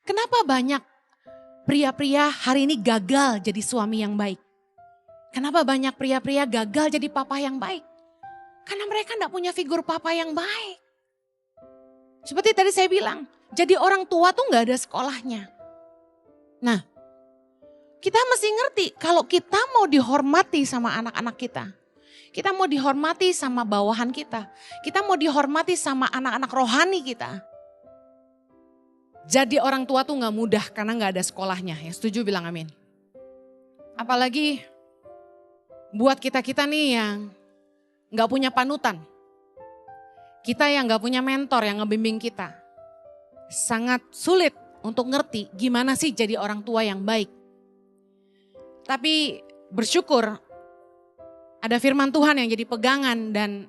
Kenapa banyak pria-pria hari ini gagal jadi suami yang baik? Kenapa banyak pria-pria gagal jadi papa yang baik? Karena mereka tidak punya figur papa yang baik. Seperti tadi saya bilang, jadi orang tua tuh gak ada sekolahnya. Nah, kita mesti ngerti kalau kita mau dihormati sama anak-anak kita mau dihormati sama bawahan kita mau dihormati sama anak-anak rohani kita. Jadi orang tua tuh gak mudah karena gak ada sekolahnya. Yang setuju bilang amin. Apalagi buat kita-kita nih yang gak punya panutan. Kita yang gak punya mentor yang ngebimbing kita. Sangat sulit untuk ngerti gimana sih jadi orang tua yang baik. Tapi bersyukur ada firman Tuhan yang jadi pegangan dan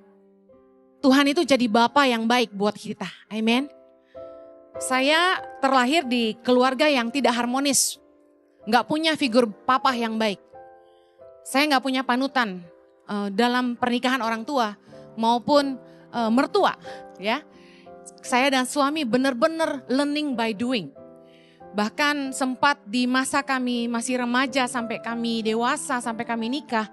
Tuhan itu jadi Bapa yang baik buat kita. Amin. Saya terlahir di keluarga yang tidak harmonis. Gak punya figur papa yang baik. Saya gak punya panutan dalam pernikahan orang tua maupun mertua. Ya, saya dan suami benar-benar learning by doing. Bahkan sempat di masa kami masih remaja sampai kami dewasa, sampai kami nikah,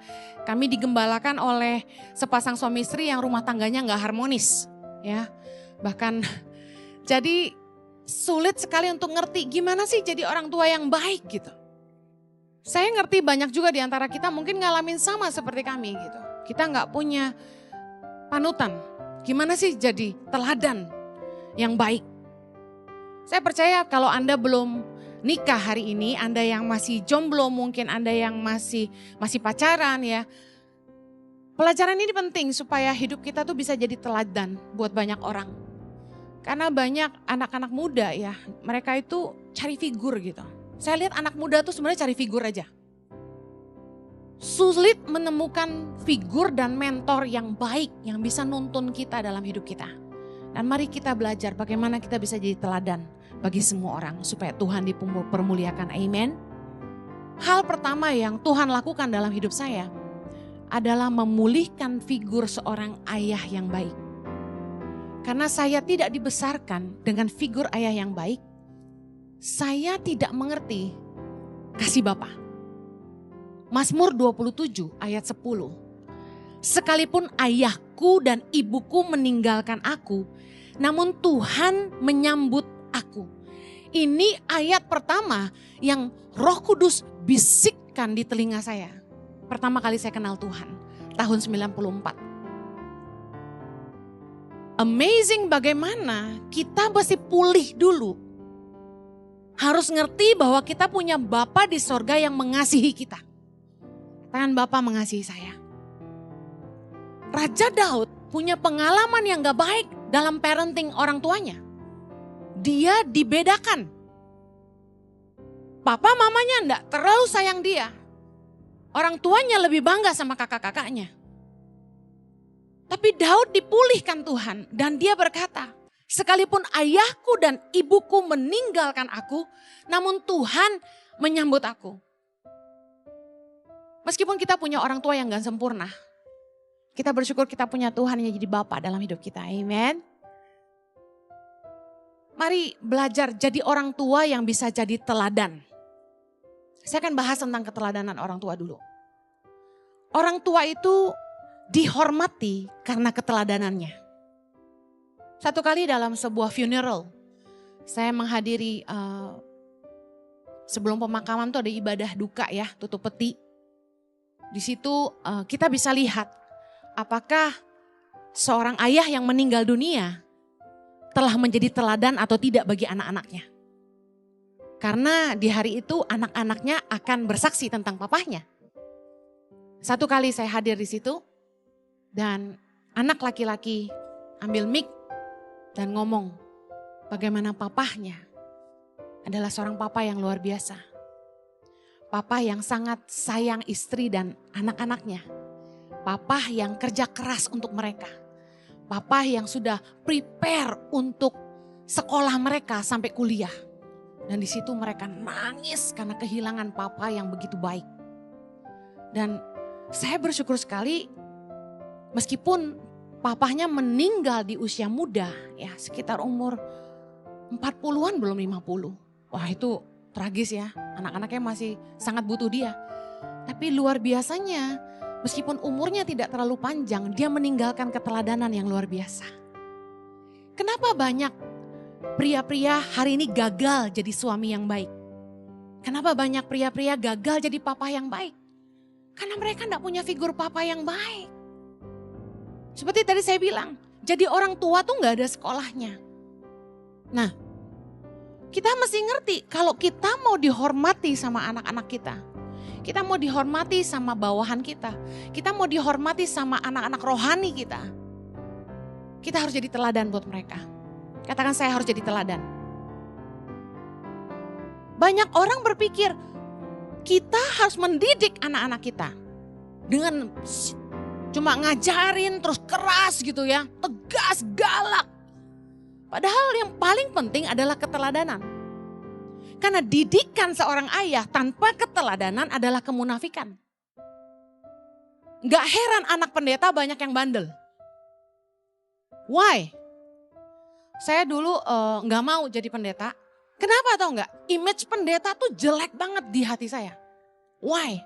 kami digembalakan oleh sepasang suami istri yang rumah tangganya gak harmonis. Ya, bahkan jadi sulit sekali untuk ngerti gimana sih jadi orang tua yang baik gitu. Saya ngerti banyak juga di antara kita mungkin ngalamin sama seperti kami gitu. Kita gak punya panutan, gimana sih jadi teladan yang baik. Saya percaya kalau Anda belum nikah hari ini, Anda yang masih jomblo, mungkin Anda yang masih pacaran ya. Pelajaran ini penting supaya hidup kita tuh bisa jadi teladan buat banyak orang. Karena banyak anak-anak muda ya, mereka itu cari figur gitu. Saya lihat anak muda tuh sebenarnya cari figur aja. Sulit menemukan figur dan mentor yang baik yang bisa nuntun kita dalam hidup kita. Dan mari kita belajar bagaimana kita bisa jadi teladan bagi semua orang supaya Tuhan dipermuliakan. Amin. Hal pertama yang Tuhan lakukan dalam hidup saya adalah memulihkan figur seorang ayah yang baik. Karena saya tidak dibesarkan dengan figur ayah yang baik, saya tidak mengerti kasih Bapa. Mazmur 27 ayat 10. Sekalipun ayahku dan ibuku meninggalkan aku, namun Tuhan menyambut aku. Ini ayat pertama yang Roh Kudus bisikkan di telinga saya. Pertama kali saya kenal Tuhan, tahun 94. Amazing bagaimana kita mesti pulih dulu. Harus ngerti bahwa kita punya Bapa di sorga yang mengasihi kita. Katakan Bapa mengasihi saya. Raja Daud punya pengalaman yang gak baik dalam parenting orang tuanya. Dia dibedakan. Papa mamanya enggak terlalu sayang dia. Orang tuanya lebih bangga sama kakak-kakaknya. Tapi Daud dipulihkan Tuhan dan dia berkata, sekalipun ayahku dan ibuku meninggalkan aku, namun Tuhan menyambut aku. Meskipun kita punya orang tua yang gak sempurna, kita bersyukur kita punya Tuhan yang jadi Bapa dalam hidup kita. Amen. Mari belajar jadi orang tua yang bisa jadi teladan. Saya akan bahas tentang keteladanan orang tua dulu. Orang tua itu dihormati karena keteladanannya. Satu kali dalam sebuah funeral, saya menghadiri sebelum pemakaman tuh ada ibadah duka ya, tutup peti. Di situ kita bisa lihat apakah seorang ayah yang meninggal dunia telah menjadi teladan atau tidak bagi anak-anaknya. Karena di hari itu anak-anaknya akan bersaksi tentang papahnya. Satu kali saya hadir di situ dan anak laki-laki ambil mic dan ngomong bagaimana papahnya adalah seorang papa yang luar biasa. Papa yang sangat sayang istri dan anak-anaknya. Papa yang kerja keras untuk mereka. Papa yang sudah prepare untuk sekolah mereka sampai kuliah. Dan di situ mereka nangis karena kehilangan papa yang begitu baik. Dan saya bersyukur sekali meskipun papahnya meninggal di usia muda, ya sekitar umur 40-an belum 50. wah itu tragis ya. Anak-anaknya masih sangat butuh dia. Tapi luar biasanya, meskipun umurnya tidak terlalu panjang, dia meninggalkan keteladanan yang luar biasa. Kenapa banyak pria-pria hari ini gagal jadi suami yang baik? Kenapa banyak pria-pria gagal jadi papa yang baik? Karena mereka tidak punya figur papa yang baik. Seperti tadi saya bilang, jadi orang tua tuh gak ada sekolahnya. Nah, kita mesti ngerti kalau kita mau dihormati sama anak-anak kita mau dihormati sama bawahan kita mau dihormati sama anak-anak rohani kita harus jadi teladan buat mereka. Katakan, saya harus jadi teladan. Banyak orang berpikir kita harus mendidik anak-anak kita dengan cuma ngajarin terus keras gitu ya, tegas, galak. Padahal yang paling penting adalah keteladanan. Karena didikan seorang ayah tanpa keteladanan adalah kemunafikan. Gak heran anak pendeta banyak yang bandel. Why? Saya dulu gak mau jadi pendeta. Kenapa tau gak? Image pendeta tuh jelek banget di hati saya. Why?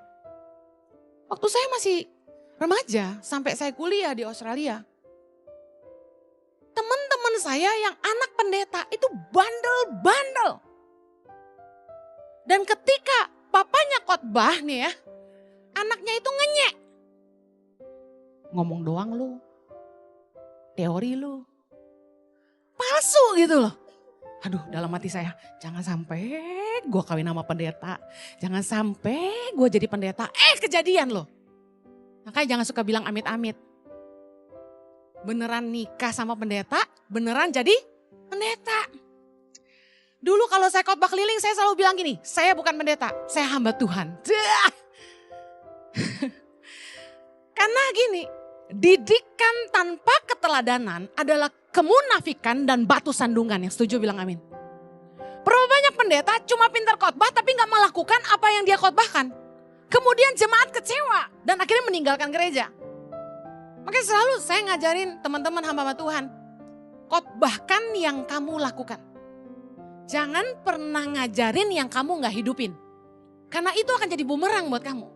Waktu saya masih remaja sampai saya kuliah di Australia. Teman-teman saya yang anak pendeta itu bandel-bandel. Dan ketika papanya khotbah nih ya, anaknya itu ngenyek. Ngomong doang lu, teori lu, palsu gitu loh. Aduh, dalam hati saya, jangan sampai gue kawin sama pendeta. Jangan sampai gue jadi pendeta. Kejadian loh. Makanya jangan suka bilang amit-amit. Beneran nikah sama pendeta, beneran jadi pendeta. Dulu kalau saya khotbah keliling, saya selalu bilang gini, saya bukan pendeta, saya hamba Tuhan. Karena gini, didikan tanpa keteladanan adalah kemunafikan dan batu sandungan. Yang setuju bilang amin. Berapa banyak pendeta cuma pintar khotbah tapi gak melakukan apa yang dia khotbahkan. Kemudian jemaat kecewa dan akhirnya meninggalkan gereja. Makanya selalu saya ngajarin teman-teman hamba Tuhan, khotbahkan yang kamu lakukan. Jangan pernah ngajarin yang kamu gak hidupin. Karena itu akan jadi bumerang buat kamu.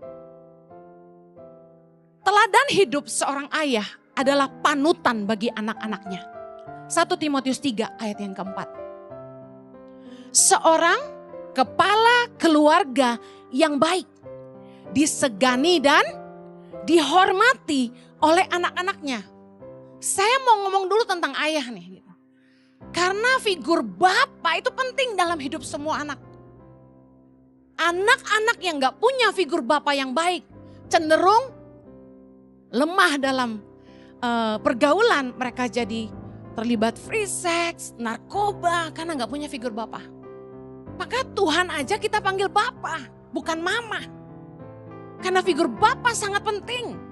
Teladan hidup seorang ayah adalah panutan bagi anak-anaknya. 1 Timotius 3 ayat yang keempat. Seorang kepala keluarga yang baik, disegani dan dihormati oleh anak-anaknya. Saya mau ngomong dulu tentang ayah nih. Karena figur bapak itu penting dalam hidup semua anak. Anak-anak yang gak punya figur bapak yang baik cenderung lemah dalam pergaulan. Mereka jadi terlibat free sex, narkoba karena gak punya figur bapak. Maka Tuhan aja kita panggil bapak, bukan mama. Karena figur bapak sangat penting.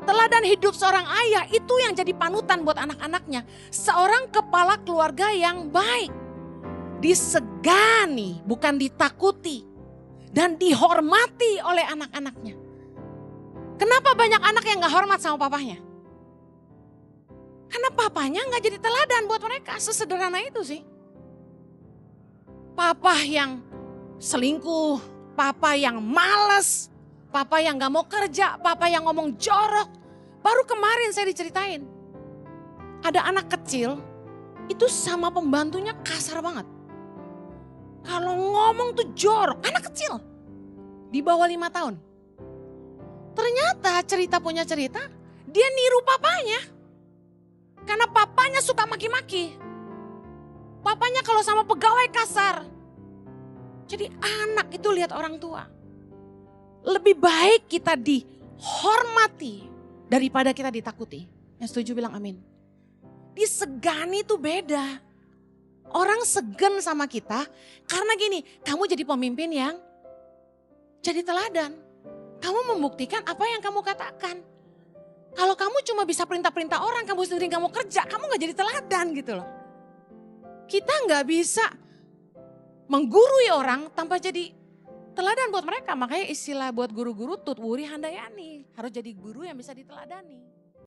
Teladan hidup seorang ayah itu yang jadi panutan buat anak-anaknya. Seorang kepala keluarga yang baik. Disegani, bukan ditakuti. Dan dihormati oleh anak-anaknya. Kenapa banyak anak yang gak hormat sama papahnya? Karena papanya gak jadi teladan buat mereka. Sesederhana itu sih. Papa yang selingkuh, papa yang malas, papa yang gak mau kerja, papa yang ngomong jorok. Baru kemarin saya diceritain. Ada anak kecil itu sama pembantunya kasar banget. Kalau ngomong tuh jorok, anak kecil. Di bawah 5 tahun. Ternyata cerita punya cerita, dia niru papanya. Karena papanya suka maki-maki. Papanya kalau sama pegawai kasar. Jadi anak itu lihat orang tua. Lebih baik kita dihormati daripada kita ditakuti. Yang setuju bilang amin. Disegani itu beda. Orang segan sama kita karena gini, kamu jadi pemimpin yang jadi teladan. Kamu membuktikan apa yang kamu katakan. Kalau kamu cuma bisa perintah-perintah orang, kamu sendiri gak mau kerja, kamu gak jadi teladan gitu loh. Kita gak bisa menggurui orang tanpa jadi teladan buat mereka. Makanya istilah buat guru-guru tutwuri handayani. Harus jadi guru yang bisa diteladani.